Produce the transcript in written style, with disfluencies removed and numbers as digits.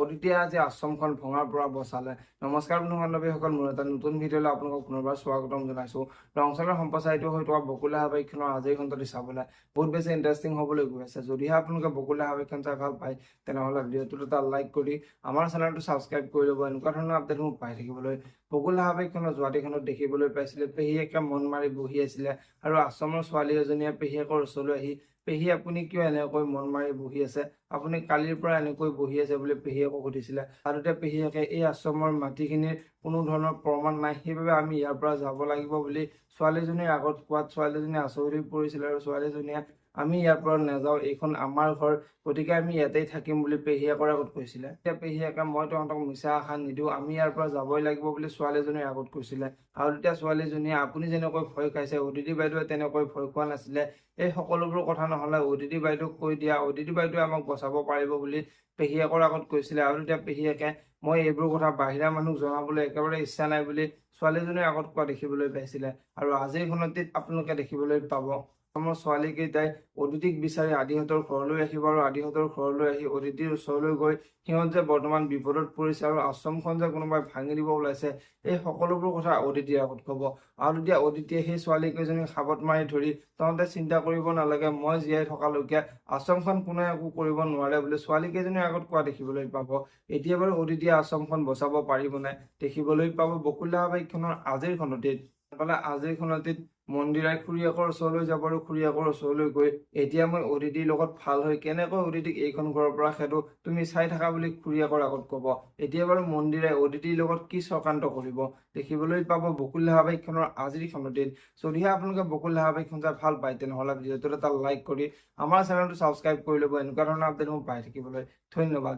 অদিতিয়ে আজি আশ্ৰমখন ভঙাৰ পৰা বচালে। নমস্কাৰ বন্ধু বান্ধৱীসকল, মোৰ এটা নতুন ভিডিঅ'লৈ আপোনালোকক পুনৰবাৰ স্বাগতম জনাইছোঁ। অঞ্চলৰ সম্প্ৰচাৰিত হৈ থকা বকুলা হাবাইকখনৰ আজিৰ খণ্ডটি চাবলৈ বহুত বেছি ইণ্টাৰেষ্টিং হ'বলৈ গৈ আছে। যদিহে আপোনালোকে বকুলা হাবাইকখন চাই ভাল পায়, তেনেহ'লে ভিডিঅ'টোত এটা লাইক কৰি আমাৰ চেনেলটো ছাবস্ক্ৰাইব কৰি ল'ব। এনেকুৱা ধৰণৰ আপডেটসমূহ পাই থাকিবলৈ। বকুলা হাবাইকখনৰ যোৱাটিখনত দেখিবলৈ পাইছিলে পেহীয়েকে মন মাৰি বহি আছিলে আৰু আশ্ৰমৰ ছোৱালী এজনীয়ে পেহীয়েকৰ ওচৰলৈ আহি, পেহী আপুনি কিয় এনেকৈ মন মাৰি বহি আছে, আপুনি কালিৰ পৰা এনেকৈ বহি আছে বুলি পেহীয়েকক সুধিছিলে। আৰু তেতিয়া পেহীয়েকে এই আশ্ৰমৰ মাটিখিনিৰ কোনো ধৰণৰ প্ৰমাণ নাই, সেইবাবে আমি ইয়াৰ পৰা যাব লাগিব বুলি ছোৱালীজনীৰ আগত কোৱাত ছোৱালীজনী আচৰিত হৈ পৰিছিলে আৰু ছোৱালীজনীয়ে আমি ইয়াৰ পৰা নাযাওঁ, এইখন আমাৰ ঘৰ, গতিকে আমি ইয়াতেই থাকিম বুলি পেহীয়েকৰ আগত কৈছিলে। তেতিয়া পেহীয়েকে মই তহঁতক মিছা আশা নিদিওঁ, আমি ইয়াৰ পৰা যাবই লাগিব বুলি ছোৱালীজনীৰ আগত কৈছিলে। আৰু তেতিয়া ছোৱালীজনীয়ে আপুনি যেনেকৈ ভয় খাইছে, অদিতি বাইদেৱে তেনেকৈ ভয় খোৱা নাছিলে, এই সকলোবোৰ কথা নহ'লে অদিতি বাইদেউক কৈ দিয়া, অদিতি বাইদেৱে আমাক বচাব পাৰিব বুলি পেহীয়েকৰ আগত কৈছিলে। আৰু তেতিয়া পেহীয়েকে মই এইবোৰ কথা বাহিৰা মানুহক জনাবলৈ একেবাৰে ইচ্ছা নাই বুলি ছোৱালীজনীৰ আগত কোৱা দেখিবলৈ পাইছিলে। আৰু আজিৰ খনটিত আপোনালোকে দেখিবলৈ পাব আমাৰ ছোৱালীকেইটাই অদিতিক বিচাৰি আদিহঁতৰ ঘৰলৈ আহিব আৰু আদিহঁতৰ ঘৰলৈ আহি অদিতিৰ ওচৰলৈ গৈ সিহঁত যে বৰ্তমান বিপদত পৰিছে আৰু আশ্ৰমখন যে কোনোবাই ভাঙি দিব ওলাইছে, এই সকলোবোৰ কথা অদিতিৰ আগত ক'ব। আৰু তেতিয়া অদিতিয়ে সেই ছোৱালীকেইজনীক সাবত মাৰি ধৰি তহঁতে চিন্তা কৰিব নালাগে, মই জীয়াই থকালৈকে আশ্ৰমখন কোনে একো কৰিব নোৱাৰে বুলি ছোৱালীকেইজনীৰ আগত কোৱা দেখিবলৈ পাব। এতিয়া বাৰু অদিতিয়ে আশ্ৰমখন বচাব পাৰিব নাই দেখিবলৈ পাব বকুলা হাবাইকখনৰ আজিৰ খণ্ডটিত। আজিৰ খণ্ডটিত মন্দিৰাই খুৰীয়েকৰ ওচৰলৈ যাব আৰু খুৰীয়েকৰ ওচৰলৈ গৈ এতিয়া মই অদিতিৰ লগত ভাল হৈ কেনেকৈ অদিতিক এইখন ঘৰৰ পৰা খেদো তুমি চাই থাকা বুলি খুৰীয়েকৰ আগত ক'ব। এতিয়া বাৰু মন্দিৰাই অদিতিৰ লগত কি চক্ৰান্ত কৰিব দেখিবলৈ পাব বকুলা হাবাইকখনৰ আজিৰ খণ্ডটিত। যদিহে আপোনালোকে বকুলা হাবাইকখন চাই ভাল পায়, তেনেহ'লে ভিডিঅ'টোত এটা লাইক কৰি আমাৰ চেনেলটো ছাবস্ক্ৰাইব কৰি ল'ব এনেকুৱা ধৰণৰ আপডেটসমূহ পাই থাকিবলৈ। ধন্যবাদ।